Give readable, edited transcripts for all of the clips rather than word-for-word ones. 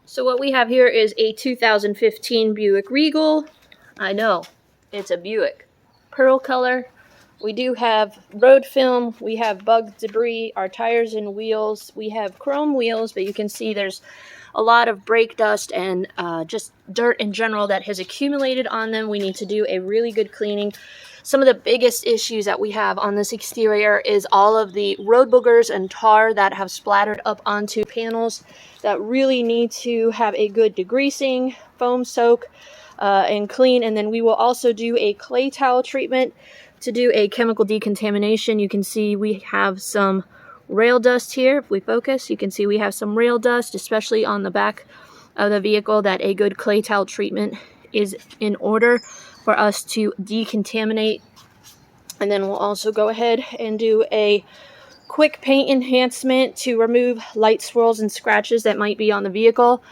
So what we have here is a 2015 Buick Regal. I know, it's a Buick. Pearl color. We do have road film, we have bug debris, our tires and wheels. We have chrome wheels, but you can see there's a lot of brake dust and just dirt in general that has accumulated on them. We need to do a really good cleaning. Some of the biggest issues that we have on this exterior is all of the road boogers and tar that have splattered up onto panels that really need to have a good degreasing, foam soak, and clean. And then we will also do a clay towel treatment to do a chemical decontamination. You can see we have some rail dust here. If we focus, you can see we have some rail dust, especially on the back of the vehicle, that a good clay towel treatment is in order for us to decontaminate. And then we'll also go ahead and do a quick paint enhancement to remove light swirls and scratches that might be on the vehicle.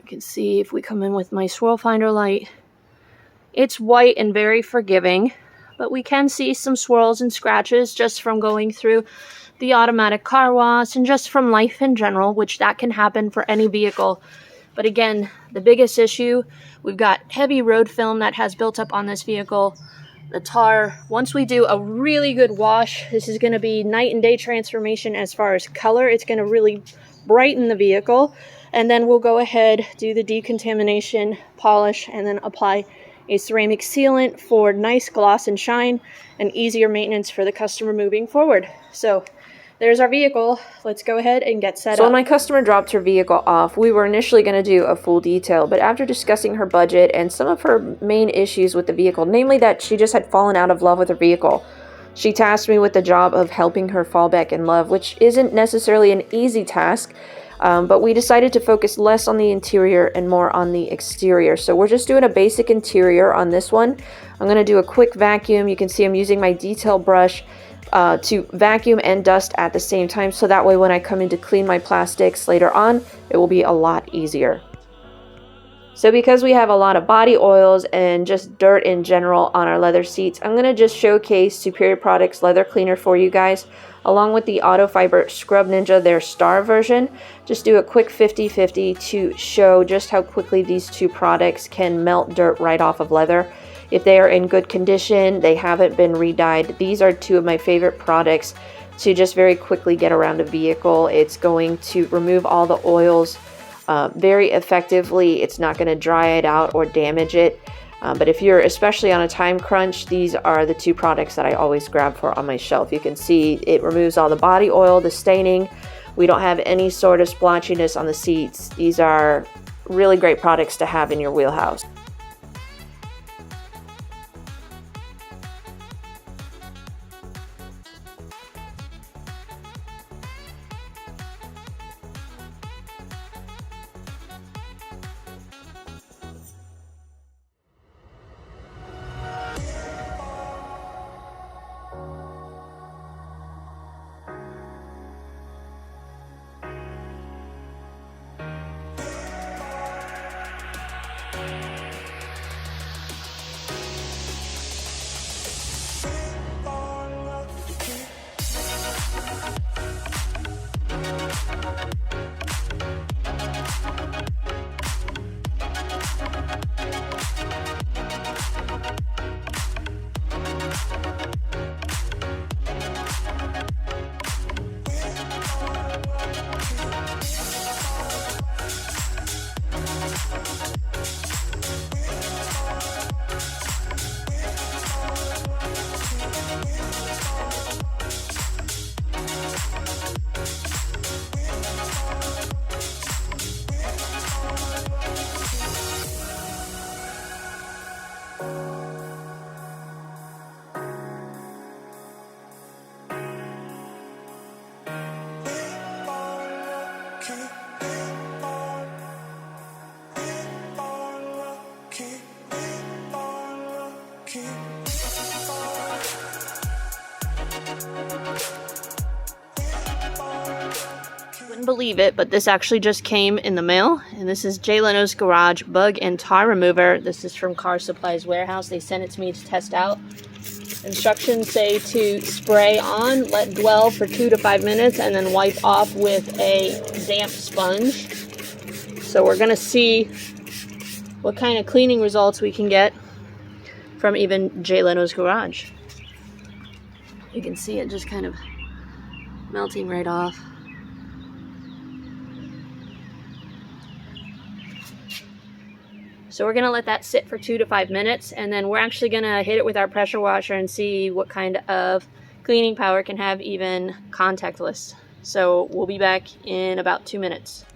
You can see if we come in with my swirl finder light, it's white and very forgiving, but we can see some swirls and scratches just from going through the automatic car wash and just from life in general, which that can happen for any vehicle. But again, the biggest issue, we've got heavy road film that has built up on this vehicle. The tar, once we do a really good wash, this is going to be night and day transformation as far as color. It's going to really brighten the vehicle. And then we'll go ahead, do the decontamination, polish, and then apply a ceramic sealant for nice gloss and shine and easier maintenance for the customer moving forward. So there's our vehicle. Let's go ahead and get set up. So when my customer dropped her vehicle off, we were initially going to do a full detail, but after discussing her budget and some of her main issues with the vehicle, namely that she just had fallen out of love with her vehicle, she tasked me with the job of helping her fall back in love, which isn't necessarily an easy task, but we decided to focus less on the interior and more on the exterior. So we're just doing a basic interior on this one. I'm going to do a quick vacuum. You can see I'm using my detail brush to vacuum and dust at the same time, so that way when I come in to clean my plastics later on, it will be a lot easier. So because we have a lot of body oils and just dirt in general on our leather seats, I'm going to just showcase Superior Products leather cleaner for you guys, along with the Auto Fiber Scrub Ninja, their star version. Just do a quick 50-50 to show just how quickly these two products can melt dirt right off of leather. If they are in good condition, they haven't been re-dyed, these are two of my favorite products to just very quickly get around a vehicle. It's going to remove all the oils very effectively. It's not going to dry it out or damage it. But if you're especially on a time crunch, these are the two products that I always grab for on my shelf. You can see it removes all the body oil, the staining. We don't have any sort of splotchiness on the seats. These are really great products to have in your wheelhouse. Wouldn't believe it, but this actually just came in the mail, and this is Jay Leno's Garage Bug and Tar Remover. This is from Car Supplies Warehouse. They sent it to me to test out. Instructions say to spray on, let dwell for 2 to 5 minutes, and then wipe off with a damp sponge. So we're gonna see what kind of cleaning results we can get from even Jay Leno's garage. You can see it just kind of melting right off. So we're gonna let that sit for 2 to 5 minutes, and then we're actually gonna hit it with our pressure washer and see what kind of cleaning power it can have even contactless. So we'll be back in about 2 minutes.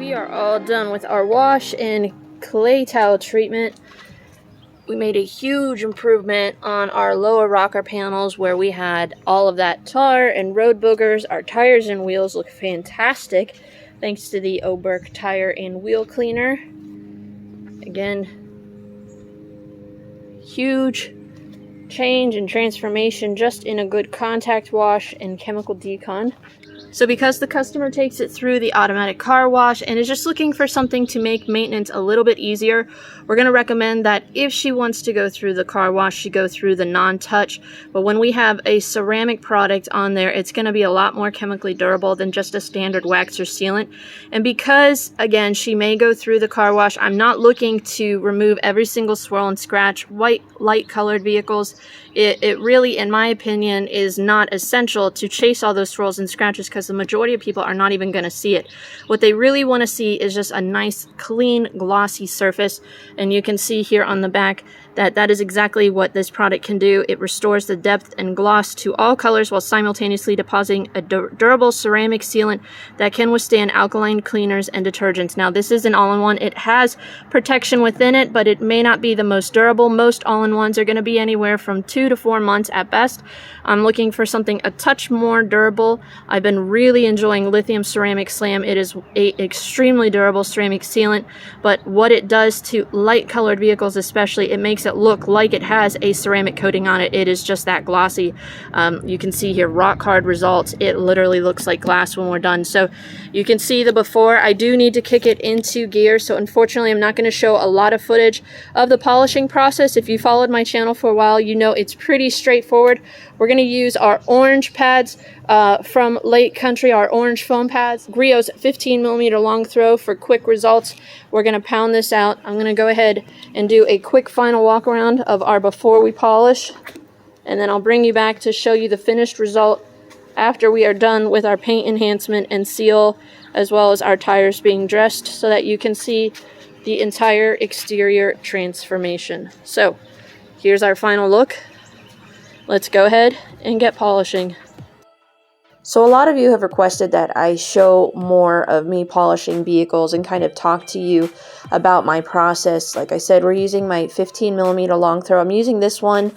We are all done with our wash and clay towel treatment. We made a huge improvement on our lower rocker panels where we had all of that tar and road boogers. Our tires and wheels look fantastic thanks to the OBERK tire and wheel cleaner. Again, huge change and transformation just in a good contact wash and chemical decon. So because the customer takes it through the automatic car wash and is just looking for something to make maintenance a little bit easier, we're going to recommend that if she wants to go through the car wash, she go through the non-touch. But when we have a ceramic product on there, it's going to be a lot more chemically durable than just a standard wax or sealant. And because, again, she may go through the car wash, I'm not looking to remove every single swirl and scratch. White, light-colored vehicles, it really, in my opinion, is not essential to chase all those swirls and scratches because the majority of people are not even going to see it. What they really want to see is just a nice, clean, glossy surface. And you can see here on the back that that is exactly what this product can do. It restores the depth and gloss to all colors while simultaneously depositing a durable ceramic sealant that can withstand alkaline cleaners and detergents. Now, this is an all-in-one. It has protection within it, but it may not be the most durable. Most all-in-ones are going to be anywhere from 2 to 4 months at best. I'm looking for something a touch more durable. I've been really enjoying Lithium Ceramic Slam. It is an extremely durable ceramic sealant, but what it does to light-colored vehicles especially, it makes it look like it has a ceramic coating on it. It is just that glossy. You can see here rock hard results. It literally looks like glass when we're done. So you can see the before. I do need to kick it into gear, so unfortunately I'm not going to show a lot of footage of the polishing process. If you followed my channel for a while, you know it's pretty straightforward. We're going to use our orange pads from Lake Country, our orange foam pads. Griot's 15mm long throw for quick results. We're going to pound this out. I'm going to go ahead and do a quick final walk around of our before we polish, and then I'll bring you back to show you the finished result after we are done with our paint enhancement and seal, as well as our tires being dressed, so that you can see the entire exterior transformation. So here's our final look. Let's go ahead and get polishing. So a lot of you have requested that I show more of me polishing vehicles and kind of talk to you about my process. Like I said, we're using my 15mm long throw. I'm using this one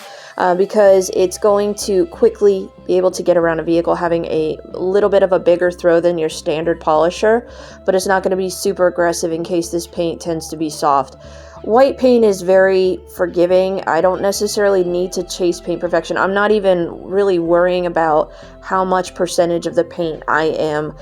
because it's going to quickly be able to get around a vehicle, having a little bit of a bigger throw than your standard polisher, but it's not going to be super aggressive in case this paint tends to be soft. White paint is very forgiving. I don't necessarily need to chase paint perfection. I'm not even really worrying about how much percentage of the paint I am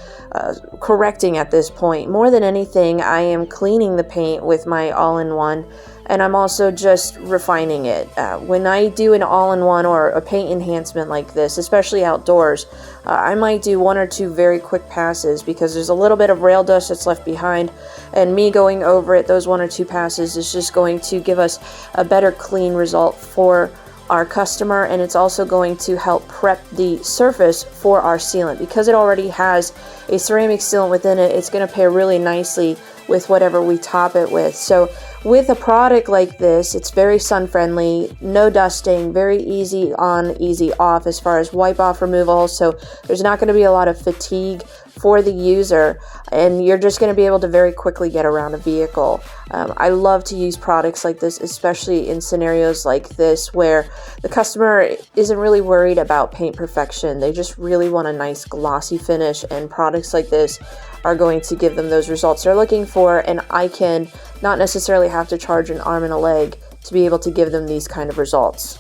correcting at this point. More than anything, I am cleaning the paint with my all-in-one, and I'm also just refining it. When I do an all-in-one or a paint enhancement like this, especially outdoors, I might do 1 or 2 very quick passes because there's a little bit of rail dust that's left behind, and me going over it, those 1 or 2 passes, is just going to give us a better clean result for our customer, and it's also going to help prep the surface for our sealant. Because it already has a ceramic sealant within it, it's going to pair really nicely with whatever we top it with. So with a product like this, it's very sun friendly, no dusting, very easy on, easy off as far as wipe off removal. So there's not going to be a lot of fatigue for the user, and you're just going to be able to very quickly get around a vehicle. I love to use products like this, especially in scenarios like this where the customer isn't really worried about paint perfection. They just really want a nice glossy finish, and products like this are going to give them those results they're looking for, and I can not necessarily have to charge an arm and a leg to be able to give them these kind of results.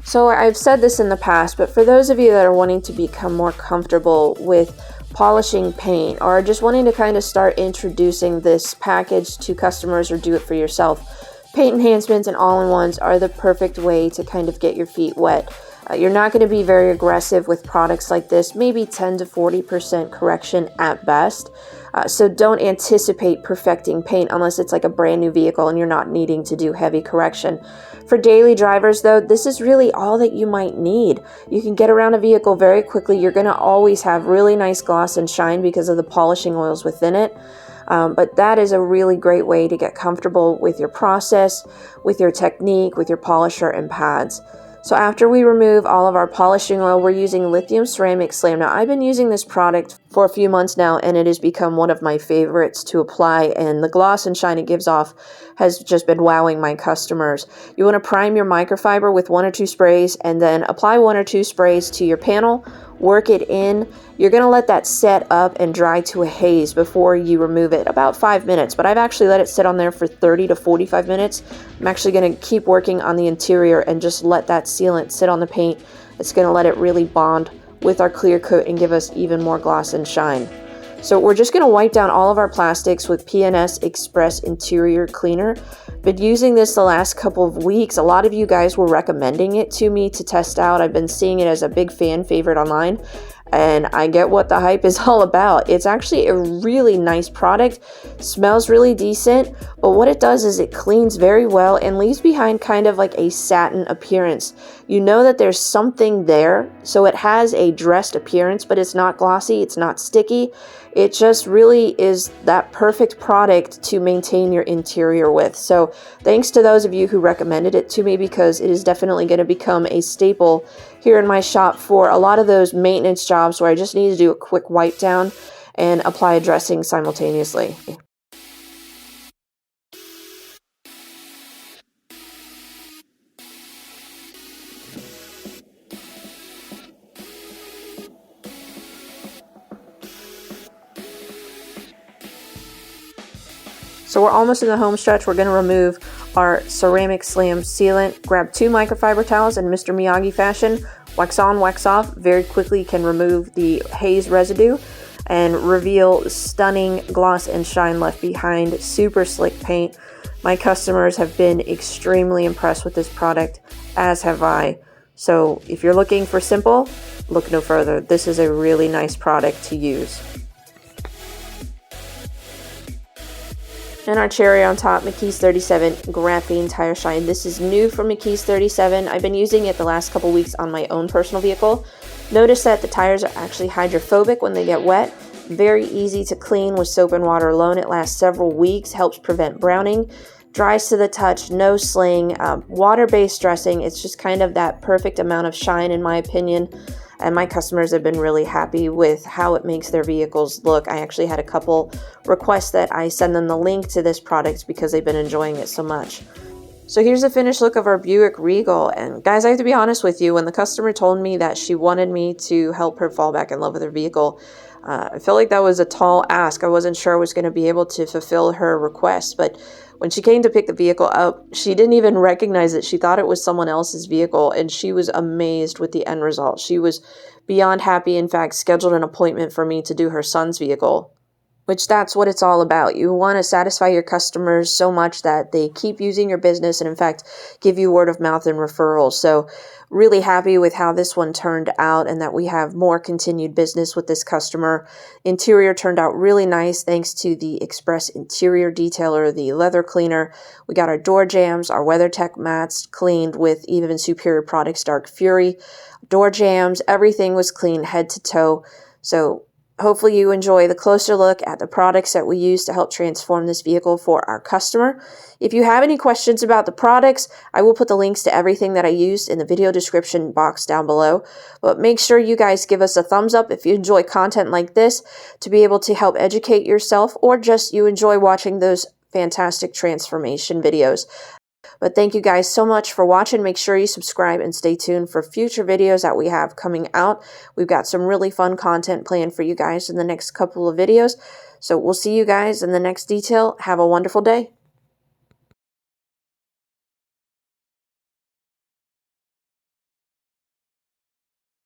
So I've said this in the past, but for those of you that are wanting to become more comfortable with polishing paint, or just wanting to kind of start introducing this package to customers or do it for yourself, paint enhancements and all-in-ones are the perfect way to kind of get your feet wet. You're not going to be very aggressive with products like this, maybe 10 to 40% correction at best. So don't anticipate perfecting paint unless it's like a brand new vehicle and you're not needing to do heavy correction. For daily drivers though, this is really all that you might need. You can get around a vehicle very quickly. You're going to always have really nice gloss and shine because of the polishing oils within it. But that is a really great way to get comfortable with your process, with your technique, with your polisher and pads. So after we remove all of our polishing oil, we're using Lithium Ceramic Slam. Now, I've been using this product for a few months now, and it has become one of my favorites to apply, and the gloss and shine it gives off has just been wowing my customers. You want to prime your microfiber with 1 or 2 sprays, and then apply 1 or 2 sprays to your panel, work it in. You're going to let that set up and dry to a haze before you remove it, about 5 minutes, but I've actually let it sit on there for 30 to 45 minutes. I'm actually going to keep working on the interior and just let that sealant sit on the paint. It's going to let it really bond with our clear coat and give us even more gloss and shine. So we're just going to wipe down all of our plastics with PNS Express Interior Cleaner. Been using this the last couple of weeks. A lot of you guys were recommending it to me to test out. I've been seeing it as a big fan favorite online, and I get what the hype is all about. It's actually a really nice product, smells really decent, but what it does is it cleans very well and leaves behind kind of like a satin appearance. You know that there's something there, so it has a dressed appearance, but it's not glossy, it's not sticky. It just really is that perfect product to maintain your interior with. So thanks to those of you who recommended it to me, because it is definitely going to become a staple here in my shop for a lot of those maintenance jobs where I just need to do a quick wipe down and apply a dressing simultaneously. So we're almost in the home stretch. We're going to remove our ceramic slam sealant. Grab 2 microfiber towels in Mr. Miyagi fashion. Wax on, wax off. Very quickly can remove the haze residue and reveal stunning gloss and shine left behind. Super slick paint. My customers have been extremely impressed with this product, as have I. So if you're looking for simple, look no further. This is a really nice product to use. And our cherry on top, McKee's 37 Graphene Tire Shine. This is new from McKee's 37. I've been using it the last couple weeks on my own personal vehicle. Notice that the tires are actually hydrophobic when they get wet. Very easy to clean with soap and water alone. It lasts several weeks, helps prevent browning. Dries to the touch, no sling, water-based dressing. It's just kind of that perfect amount of shine in my opinion. And my customers have been really happy with how it makes their vehicles look. I actually had a couple requests that I send them the link to this product because they've been enjoying it so much. So here's a finished look of our Buick Regal. And guys, I have to be honest with you, when the customer told me that she wanted me to help her fall back in love with her vehicle, I felt like that was a tall ask. I wasn't sure I was going to be able to fulfill her request, but when she came to pick the vehicle up, she didn't even recognize it. She thought it was someone else's vehicle, and she was amazed with the end result. She was beyond happy, in fact, scheduled an appointment for me to do her son's vehicle, which that's what it's all about. You want to satisfy your customers so much that they keep using your business and, in fact, give you word of mouth and referrals. So really happy with how this one turned out and that we have more continued business with this customer. Interior turned out really nice thanks to the Express Interior Detailer, the leather cleaner. We got our door jambs, our WeatherTech mats cleaned with even superior products, Dark Fury. Door jambs, everything was clean head to toe. So hopefully you enjoy the closer look at the products that we use to help transform this vehicle for our customer. If you have any questions about the products, I will put the links to everything that I used in the video description box down below. But make sure you guys give us a thumbs up if you enjoy content like this to be able to help educate yourself, or just you enjoy watching those fantastic transformation videos. But thank you guys so much for watching. Make sure you subscribe and stay tuned for future videos that we have coming out. We've got some really fun content planned for you guys in the next couple of videos. So we'll see you guys in the next detail. Have a wonderful day.